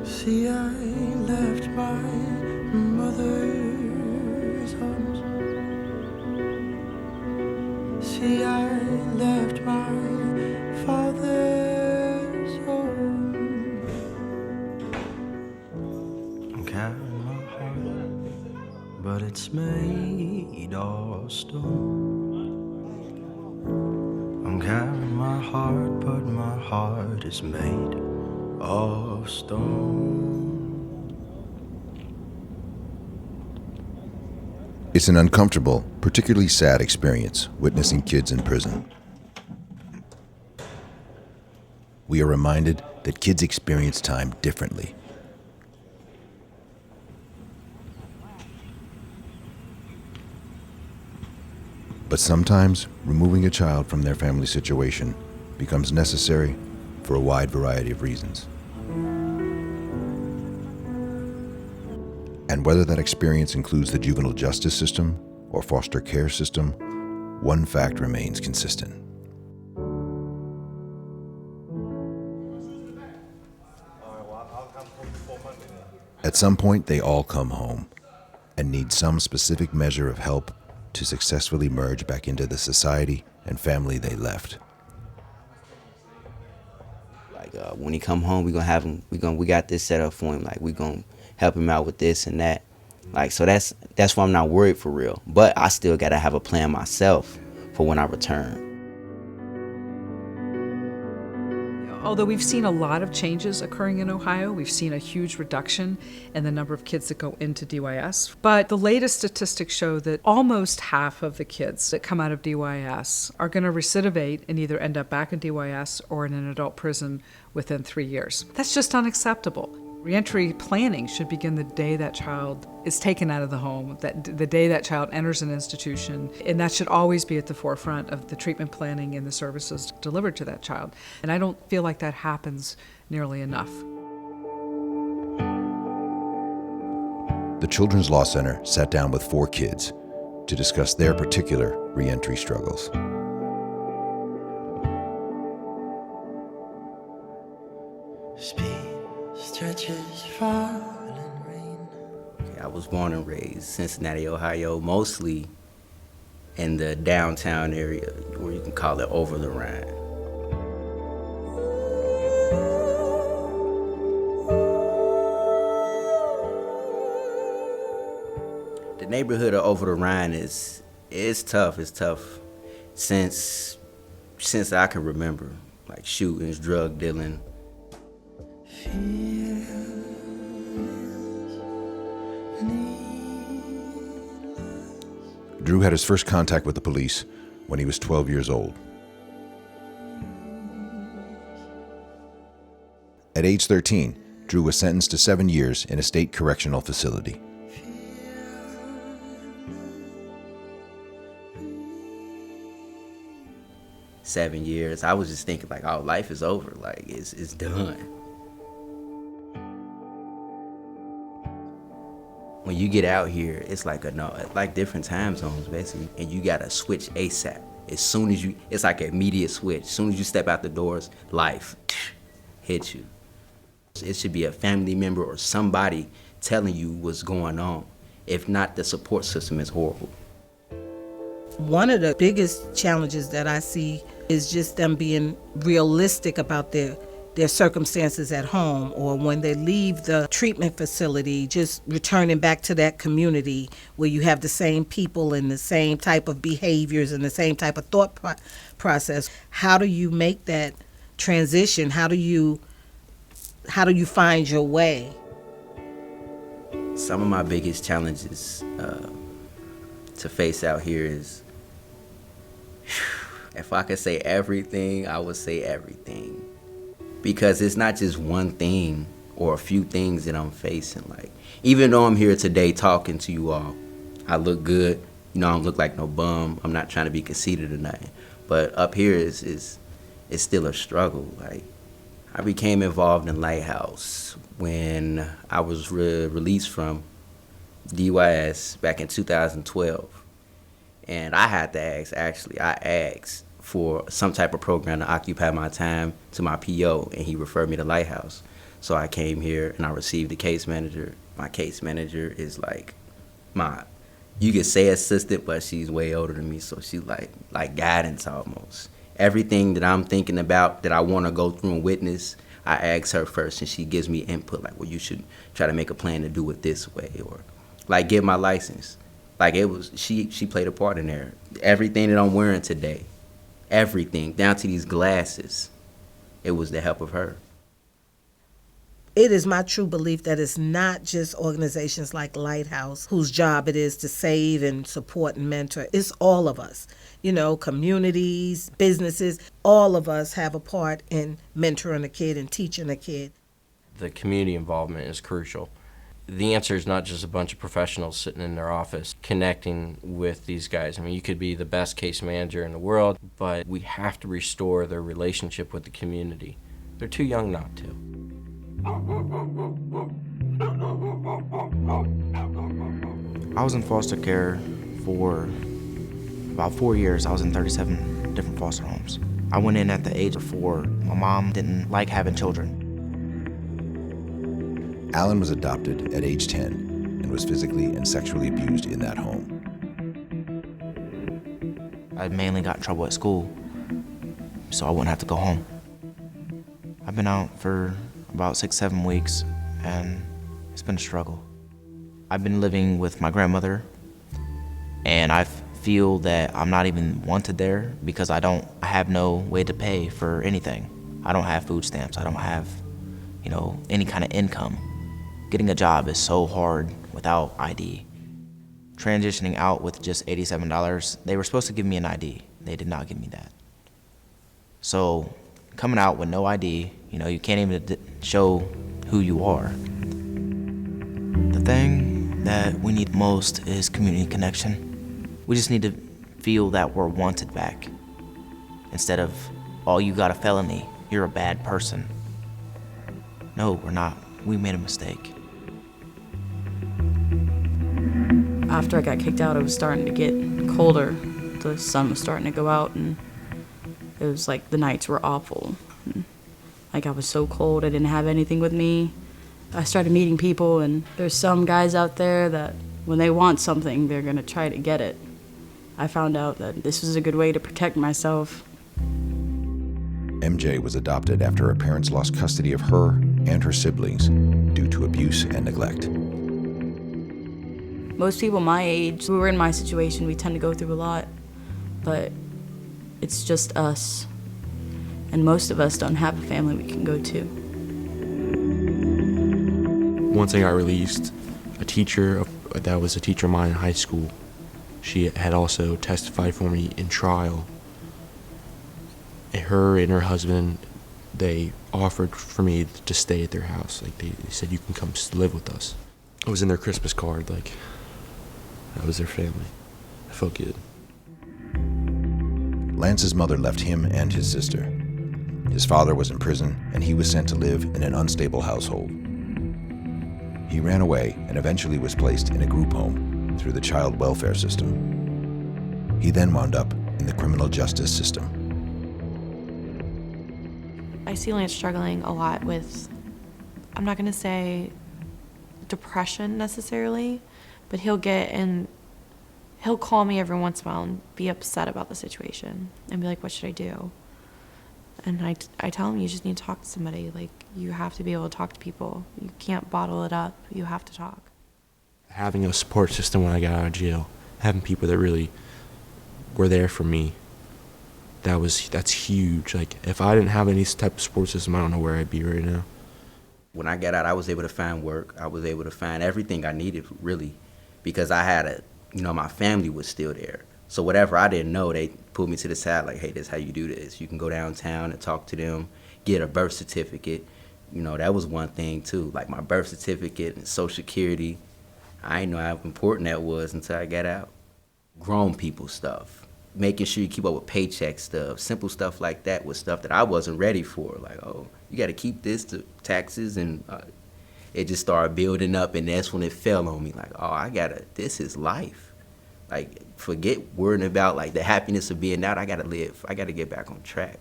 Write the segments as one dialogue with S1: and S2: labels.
S1: See, I left my mother's arms. See, I left my father's home. I'm carrying my heart, but it's made of stone. I'm carrying my heart, but my heart is made of stone.
S2: It's an uncomfortable, particularly sad experience witnessing kids in prison. We are reminded that kids experience time differently. But sometimes removing a child from their family situation becomes necessary for a wide variety of reasons. And whether that experience includes the juvenile justice system or foster care system, one fact remains consistent. At some point, they all come home and need some specific measure of help to successfully merge back into the society and family they left.
S3: Like when he come home, we gonna have him. We got this set up for him. Like we gonna help him out with this and that. Like so that's why I'm not worried for real. But I still gotta have a plan myself for when I return.
S4: Although we've seen a lot of changes occurring in Ohio, we've seen a huge reduction in the number of kids that go into DYS. But the latest statistics show that almost half of the kids that come out of DYS are going to recidivate and either end up back in DYS or in an adult prison within 3 years. That's just unacceptable. Reentry planning should begin the day that child is taken out of the home, the day that child enters an institution, and that should always be at the forefront of the treatment planning and the services delivered to that child. And I don't feel like that happens nearly enough.
S2: The Children's Law Center sat down with 4 kids to discuss their particular reentry struggles.
S1: Speed stretches falling rain.
S3: I was born and raised Cincinnati, Ohio, mostly in the downtown area, or you can call it over the Rhine. The neighborhood of over the Rhine is tough. It's tough since I can remember, like shootings, drug dealing.
S2: Drew had his first contact with the police when he was 12 years old. At age 13, Drew was sentenced to 7 years in a state correctional facility.
S3: "7 years, I was just thinking like, oh, life is over, like it's done. When you get out here, it's like like different time zones basically, and you gotta switch ASAP. As soon as it's like an immediate switch. As soon as you step out the doors, life hits you. It should be a family member or somebody telling you what's going on. If not, the support system is horrible.
S5: One of the biggest challenges that I see is just them being realistic about their circumstances at home, or when they leave the treatment facility, just returning back to that community where you have the same people and the same type of behaviors and the same type of thought process. How do you make that transition? How do you find your way?
S3: Some of my biggest challenges to face out here is, if I could say everything, I would say everything. Because it's not just one thing or a few things that I'm facing. Like, even though I'm here today talking to you all, I look good. You know, I don't look like no bum. I'm not trying to be conceited or nothing. But up here is still a struggle. Like, I became involved in Lighthouse when I was released from DYS back in 2012. And I had to ask, actually, I asked for some type of program to occupy my time to my PO, and he referred me to Lighthouse. So I came here and I received a case manager. My case manager is like you could say assistant, but she's way older than me, so she's like guidance almost. Everything that I'm thinking about that I want to go through and witness, I ask her first, and she gives me input like, well, you should try to make a plan to do it this way, or like get my license. Like it was, she played a part in there. Everything that I'm wearing today, everything down to these glasses, it was the help of her.
S5: It is my true belief that it's not just organizations like Lighthouse whose job it is to save and support and mentor. It's all of us. You know, communities, businesses, all of us have a part in mentoring a kid and teaching a kid.
S6: The community involvement is crucial. The answer is not just a bunch of professionals sitting in their office connecting with these guys. I mean, you could be the best case manager in the world, but we have to restore their relationship with the community. They're too young not to.
S7: I was in foster care for about 4 years. I was in 37 different foster homes. I went in at the age of 4. My mom didn't like having children.
S2: Alan was adopted at age 10 and was physically and sexually abused in that home.
S7: I mainly got in trouble at school, so I wouldn't have to go home. I've been out for about 6-7 weeks, and it's been a struggle. I've been living with my grandmother, and I feel that I'm not even wanted there because I have no way to pay for anything. I don't have food stamps. I don't have, any kind of income. Getting a job is so hard without ID. Transitioning out with just $87, they were supposed to give me an ID. They did not give me that. So coming out with no ID, you can't even show who you are. The thing that we need most is community connection. We just need to feel that we're wanted back. Instead of, oh, you got a felony, you're a bad person. No, we're not. We made a mistake.
S8: After I got kicked out, it was starting to get colder. The sun was starting to go out, and it was like the nights were awful. Like I was so cold, I didn't have anything with me. I started meeting people, and there's some guys out there that when they want something, they're gonna try to get it. I found out that this was a good way to protect myself.
S2: MJ was adopted after her parents lost custody of her and her siblings due to abuse and neglect.
S8: Most people my age who were in my situation, we tend to go through a lot, but it's just us. And most of us don't have a family we can go to.
S9: Once I got released, a teacher that was a teacher of mine in high school, she had also testified for me in trial. And her and her husband, they offered for me to stay at their house. Like they said, you can come live with us. I was in their Christmas card, like that was their family. I felt good.
S2: Lance's mother left him and his sister. His father was in prison, and he was sent to live in an unstable household. He ran away and eventually was placed in a group home through the child welfare system. He then wound up in the criminal justice system.
S10: I see Lance struggling a lot with, I'm not going to say depression necessarily, but he'll call me every once in a while and be upset about the situation and be like, what should I do? And I tell him, you just need to talk to somebody. Like, you have to be able to talk to people. You can't bottle it up. You have to talk.
S9: Having a support system when I got out of jail, having people that really were there for me, that's huge. Like, if I didn't have any type of support system, I don't know where I'd be right now.
S3: When I got out, I was able to find work. I was able to find everything I needed, really, because I had my family was still there. So whatever I didn't know, they pulled me to the side like, hey, this is how you do this. You can go downtown and talk to them, get a birth certificate. That was one thing, too. Like my birth certificate and Social Security, I didn't know how important that was until I got out. Grown people stuff, making sure you keep up with paycheck stuff, simple stuff like that was stuff that I wasn't ready for. Like, oh, you got to keep this to taxes, and it just started building up, and that's when it fell on me. Like, oh, this is life. Like, forget worrying about, like, the happiness of being out. I got to live. I got to get back on track.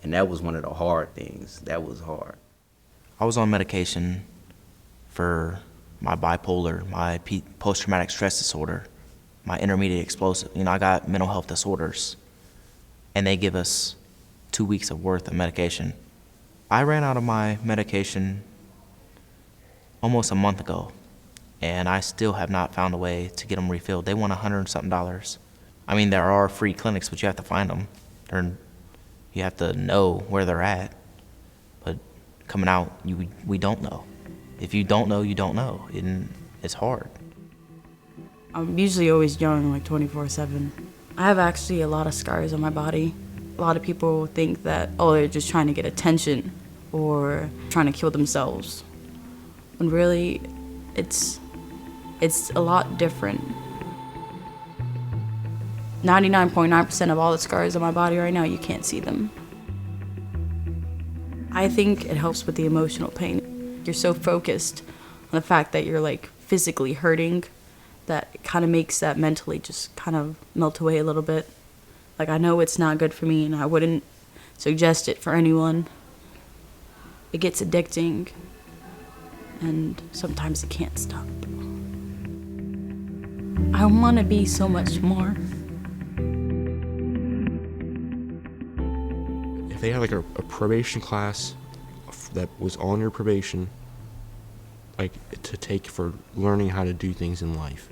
S3: And that was one of the hard things. That was hard.
S7: I was on medication for my bipolar, my post-traumatic stress disorder, my intermediate explosive. I got mental health disorders, and they give us 2 weeks of worth of medication. I ran out of my medication almost a month ago, and I still have not found a way to get them refilled. They want $100 and something. I mean, there are free clinics, but you have to find them. You have to know where they're at. But coming out, we don't know. If you don't know, you don't know. And it's hard.
S8: I'm usually always young, like 24/7. I have actually a lot of scars on my body. A lot of people think that, oh, they're just trying to get attention or trying to kill themselves. When really, it's a lot different. 99.9% of all the scars on my body right now, you can't see them. I think it helps with the emotional pain. You're so focused on the fact that you're like physically hurting that it kind of makes that mentally just kind of melt away a little bit. Like, I know it's not good for me and I wouldn't suggest it for anyone. It gets addicting and sometimes it can't stop. I want to be so much more.
S9: If they had like a probation class that was on your probation, like to take for learning how to do things in life,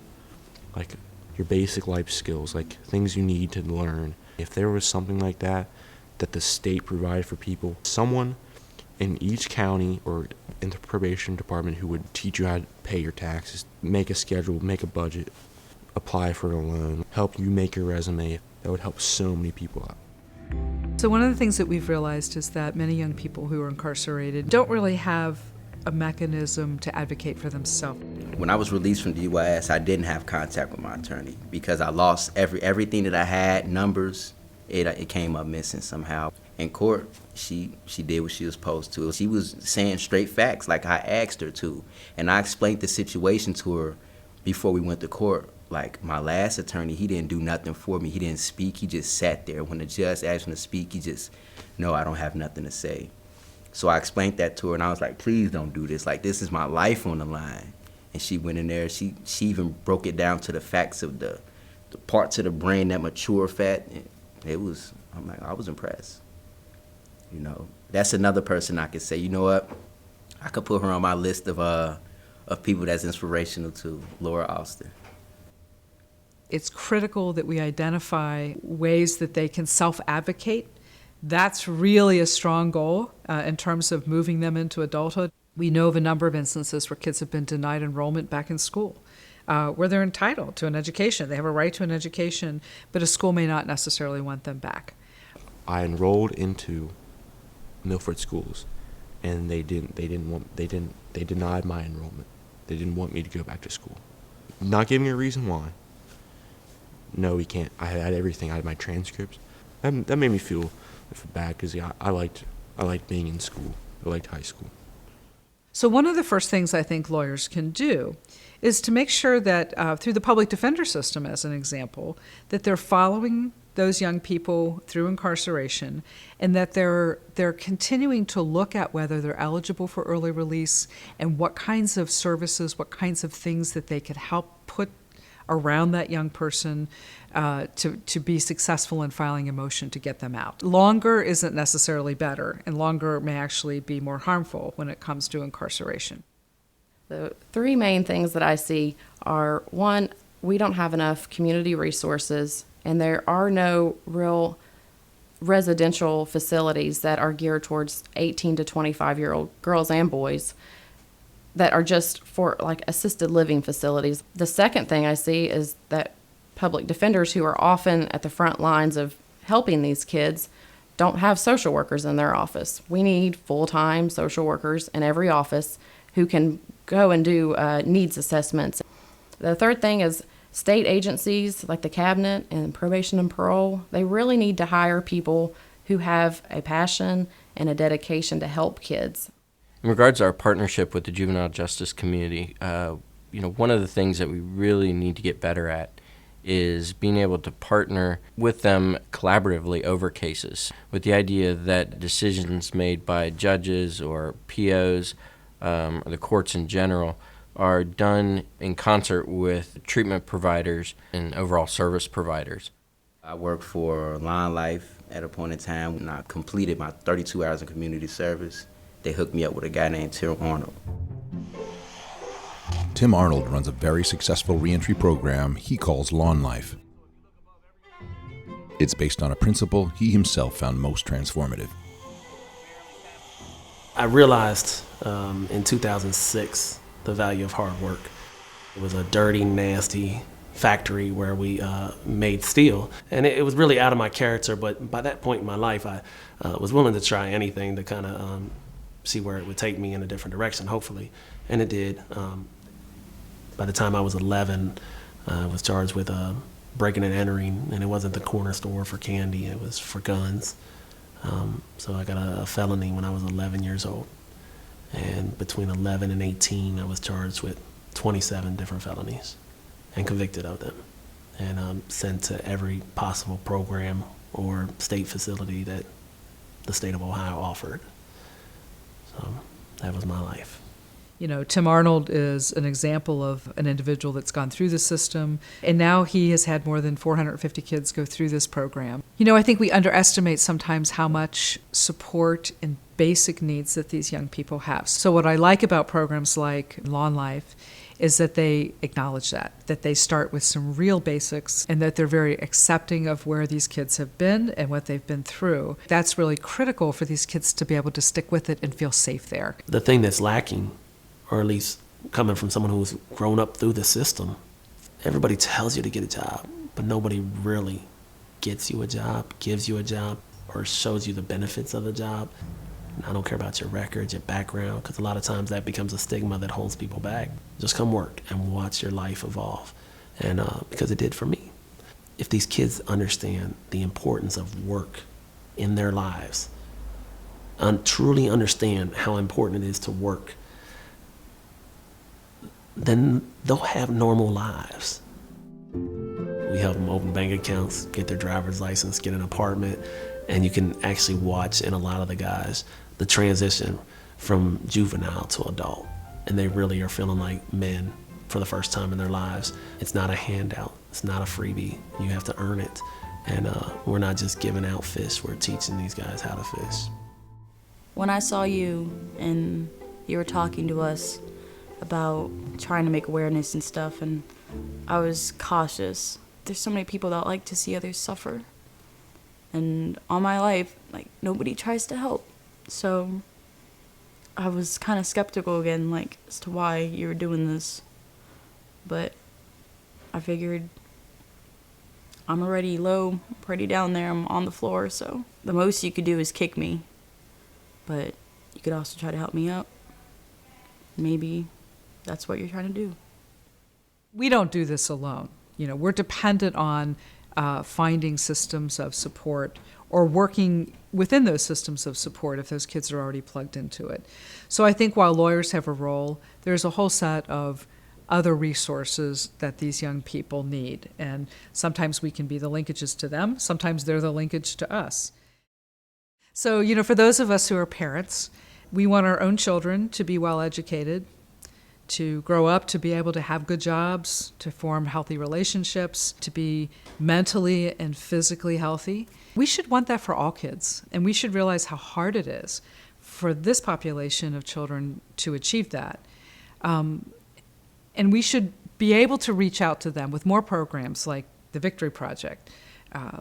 S9: like your basic life skills, like things you need to learn. If there was something like that the state provided for people, someone in each county or in the probation department who would teach you how to pay your taxes, make a schedule, make a budget, apply for a loan, help you make your resume, that would help so many people out.
S4: So one of the things that we've realized is that many young people who are incarcerated don't really have a mechanism to advocate for themselves.
S3: When I was released from DYS, I didn't have contact with my attorney because I lost everything that I had, numbers. It came up missing somehow. In court, she did what she was supposed to. She was saying straight facts like I asked her to. And I explained the situation to her before we went to court. Like, my last attorney, he didn't do nothing for me. He didn't speak. He just sat there. When the judge asked him to speak, he just, no, I don't have nothing to say. So I explained that to her, and I was like, please don't do this. Like, this is my life on the line. And she went in there. She even broke it down to the facts of the parts of the brain that mature fat. I was impressed. That's another person I could say, you know what? I could put her on my list of people that's inspirational too, Laura Austin.
S4: It's critical that we identify ways that they can self-advocate. That's really a strong goal in terms of moving them into adulthood. We know of a number of instances where kids have been denied enrollment back in school, where they're entitled to an education. They have a right to an education, but a school may not necessarily want them back.
S9: I enrolled into Milford schools, and they denied my enrollment. They didn't want me to go back to school. Not giving me a reason why. No, we can't. I had everything. I had my transcripts. That made me feel bad because I liked being in school. I liked high school.
S4: So one of the first things I think lawyers can do is to make sure that through the public defender system, as an example, that they're following those young people through incarceration, and that they're continuing to look at whether they're eligible for early release and what kinds of services, what kinds of things that they could help put around that young person to be successful in filing a motion to get them out. Longer isn't necessarily better, and longer may actually be more harmful when it comes to incarceration.
S11: The three main things that I see are, one, we don't have enough community resources, and there are no real residential facilities that are geared towards 18 to 25-year-old girls and boys that are just for like assisted living facilities. The second thing I see is that public defenders, who are often at the front lines of helping these kids, don't have social workers in their office. We need full-time social workers in every office who can go and do needs assessments. The third thing is state agencies like the cabinet and probation and parole, they really need to hire people who have a passion and a dedication to help kids.
S6: In regards to our partnership with the juvenile justice community, one of the things that we really need to get better at is being able to partner with them collaboratively over cases, with the idea that decisions made by judges or POs, or the courts in general, are done in concert with treatment providers and overall service providers.
S3: I worked for Line Life at a point in time when I completed my 32 hours of community service. They hooked me up with a guy named Tim Arnold.
S2: Tim Arnold runs a very successful reentry program he calls Lawn Life. It's based on a principle he himself found most transformative.
S12: I realized in 2006 the value of hard work. It was a dirty, nasty factory where we made steel, and it was really out of my character, but by that point in my life I was willing to try anything to kind of see where it would take me in a different direction, hopefully, and it did. By the time I was 11, I was charged with breaking and entering, and it wasn't the corner store for candy, it was for guns. So I got a felony when I was 11 years old. And between 11 and 18, I was charged with 27 different felonies and convicted of them, and sent to every possible program or state facility that the state of Ohio offered. So that was my life.
S4: You know, Tim Arnold is an example of an individual that's gone through the system, and now he has had more than 450 kids go through this program. You know, I think we underestimate sometimes how much support and basic needs that these young people have. So what I like about programs like Lawn Life is that they acknowledge that they start with some real basics, and that they're very accepting of where these kids have been and what they've been through. That's really critical for these kids to be able to stick with it and feel safe there.
S12: The thing that's lacking, or at least coming from someone who's grown up through the system, everybody tells you to get a job, but nobody really gets you a job, gives you a job, or shows you the benefits of the job. And I don't care about your records, your background, because a lot of times that becomes a stigma that holds people back. Just come work and watch your life evolve, and because it did for me. If these kids understand the importance of work in their lives, and truly understand how important it is to work, then they'll have normal lives. We help them open bank accounts, get their driver's license, get an apartment, and you can actually watch in a lot of the guys the transition from juvenile to adult, and they really are feeling like men for the first time in their lives. It's not a handout, it's not a freebie, you have to earn it, and we're not just giving out fish, we're teaching these guys how to fish.
S8: When I saw you and you were talking to us about trying to make awareness and stuff, and I was cautious. There's so many people that like to see others suffer, and all my life, like, nobody tries to help. So I was kind of skeptical again, like, as to why you were doing this, but I figured I'm already low, pretty down there, I'm on the floor, so the most you could do is kick me, but you could also try to help me out. Maybe that's what you're trying to do.
S4: We don't do this alone. You know, we're dependent on finding systems of support or working within those systems of support if those kids are already plugged into it. So I think while lawyers have a role, there's a whole set of other resources that these young people need. And sometimes we can be the linkages to them. Sometimes they're the linkage to us. So, you know, for those of us who are parents, we want our own children to be well educated, to grow up to be able to have good jobs, to form healthy relationships, to be mentally and physically healthy. We should want that for all kids, and we should realize how hard it is for this population of children to achieve that. And we should be able to reach out to them with more programs like the Victory Project,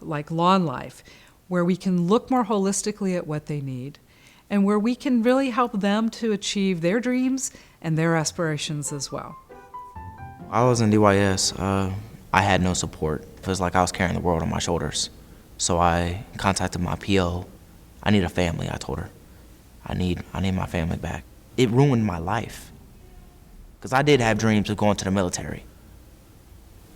S4: like Lawn Life, where we can look more holistically at what they need, and where we can really help them to achieve their dreams and their aspirations as well.
S7: I was in DYS. I had no support. It was like I was carrying the world on my shoulders. So I contacted my PO. I need a family, I told her. I need my family back. It ruined my life. Because I did have dreams of going to the military.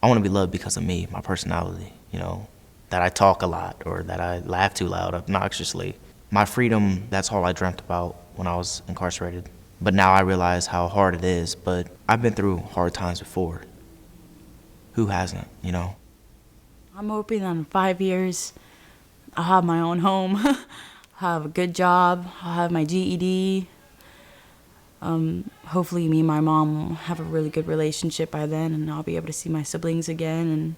S7: I want to be loved because of me, my personality, you know, that I talk a lot or that I laugh too loud, obnoxiously. My freedom, that's all I dreamt about when I was incarcerated. But now I realize how hard it is, but I've been through hard times before. Who hasn't, you know?
S8: I'm hoping that in 5 years, I'll have my own home, I'll have a good job, I'll have my GED. Hopefully me and my mom will have a really good relationship by then, and I'll be able to see my siblings again, and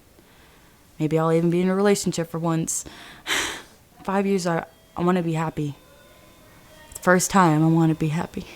S8: maybe I'll even be in a relationship for once. 5 years, I want to be happy. First time, I want to be happy.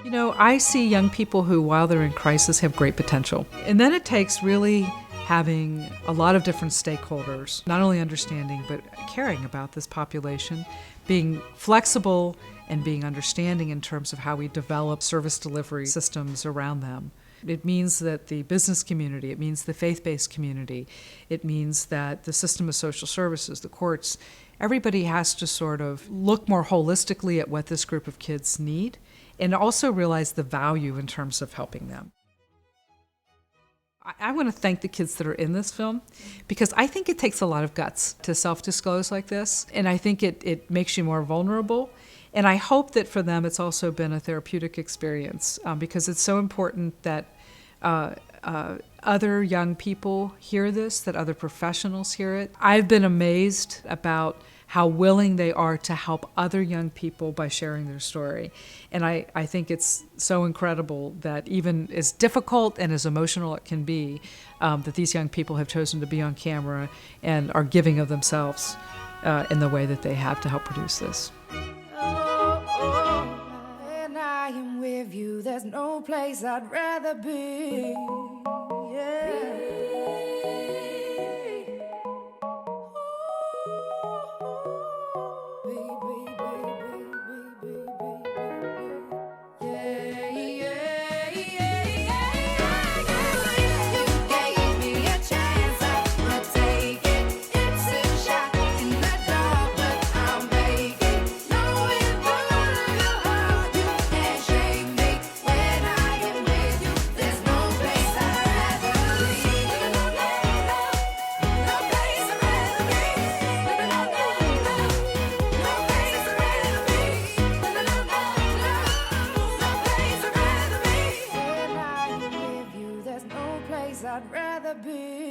S4: You know, I see young people who, while they're in crisis, have great potential. And then it takes really having a lot of different stakeholders, not only understanding, but caring about this population, being flexible and being understanding in terms of how we develop service delivery systems around them. It means that the business community, it means the faith-based community, it means that the system of social services, the courts, everybody has to sort of look more holistically at what this group of kids need and also realize the value in terms of helping them. I want to thank the kids that are in this film because I think it takes a lot of guts to self-disclose like this, and I think it makes you more vulnerable. And I hope that for them it's also been a therapeutic experience because it's so important that other young people hear this, that other professionals hear it. I've been amazed about how willing they are to help other young people by sharing their story. And I think it's so incredible that even as difficult and as emotional it can be, that these young people have chosen to be on camera and are giving of themselves in the way that they have to help produce this.
S13: When I am with you, there's no place I'd rather be. I'd rather be.